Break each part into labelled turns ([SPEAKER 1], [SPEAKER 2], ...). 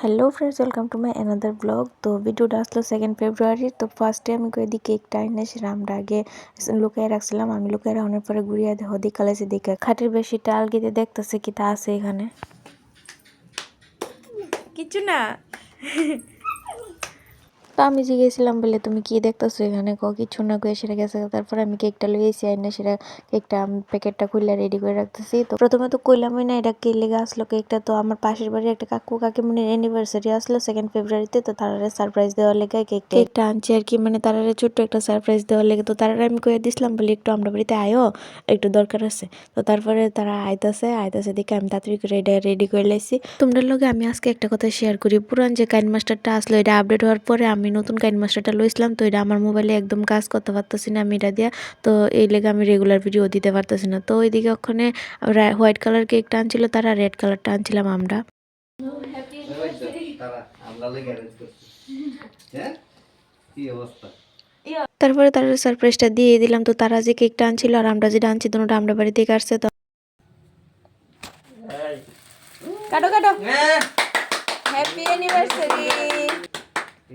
[SPEAKER 1] Hello friends, welcome to my another blog. তো ভিডিওটা আসলো 2 ফেব্রুয়ারি। তো ফার্স্টে আমি কয়েদি কেকটা এনেছিলাম, আমরা আগে লুকায় রাখছিলাম। আমি লুকায় রাখানোর পরে ঘুরিয়ে হদি কালাইছে দেখে খাটের বেশিটা আলগিতে দেখতেছে কি তা আছে এখানে কিছু না। তো আমি জিজ্ঞেছিলাম বলে তুমি কি দেখতেছো এখানে, কিছু না কয়ে সেটা গেছে। তারপর আমি কেকটা লইয়েছি আইনা, সেটা কেকটা আমি প্যাকেটটা খুলে রেডি করে রাখতেছি। তো প্রথমে তো কইলামই না এটা কে লেগে আসলো কেকটা। তো আমার পাশের বাড়ির একটা কাকু কাকিমুনির অ্যানিভার্সারি আসলো 2 ফেব্রুয়ারিতে। তো তারা সারপ্রাইজ দেওয়ার লেগে কেকটা আনছি আর কি, মানে তারা ছোট্ট একটা সারপ্রাইজ দেওয়ার লেগে। তো তারা আমি কয়ে দিছিলাম বলি একটু আমরা বাড়িতে আয়ো, একটু দরকার আছে। তো তারপরে তারা আইতাছে দেখে আমি তাড়াতাড়ি করে এটা রেডি করে লাইছি। তোমরা লগে আমি আজকে একটা কথা শেয়ার করি। পুরান যে কাইন মাস্টারটা আসলো এটা আপডেট হওয়ার পরে আমি নতুন কাইন মাস্টারটা লইছিলাম। তো এটা আমার মোবাইলে একদম কাজ করতে পারতেছি না আমি এটা দিয়া। তো এই লেগে আমি রেগুলার ভিডিও দিতে পারতেছি না। তো ওইদিকে ওখানে হোয়াইট কালার কেকটা আনছিল, তারা রেড কালারটা আনছিলাম আমরা। তারপরে তারা সারপ্রাইজটা দিয়ে দিলাম। তো তারা যে কেকটা আনছিল আর আমরা যেটা আনছি দুটোটা আমরা বাড়ি থেকে আসছে। তো কাটো কাটো, হ্যাপি অ্যানিভার্সারি।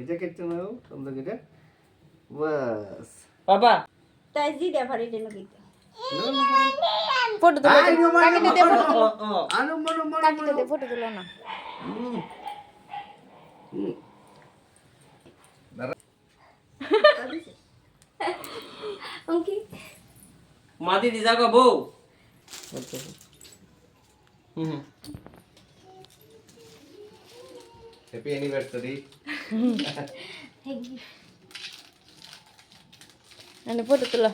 [SPEAKER 2] এটা কেটে নাও তোমরা কেটে বাস বাবা
[SPEAKER 3] তাই জি দে ভারি দেন কি
[SPEAKER 1] ফটো তুলো, কাকিতে দে ফটো তুলো,
[SPEAKER 2] আনো মনো মনো
[SPEAKER 1] কাকিতে দে ফটো তুলো না।
[SPEAKER 3] ওকে
[SPEAKER 2] মাদি দি যাগো বউ হ্যাপি অ্যানিভার্সারি।
[SPEAKER 1] আনে ফটো তুলো।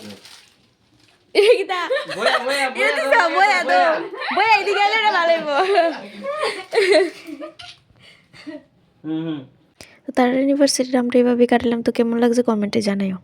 [SPEAKER 1] এটা
[SPEAKER 2] বয়া বয়া
[SPEAKER 1] এটা বয়া দো, বয়া এদিকে এলে না ভালো হইবো। তো তার অ্যানিভার্সারি আমরা এইভাবে কাটালাম। তো কেমন লাগছে কমেন্টে জানাইও।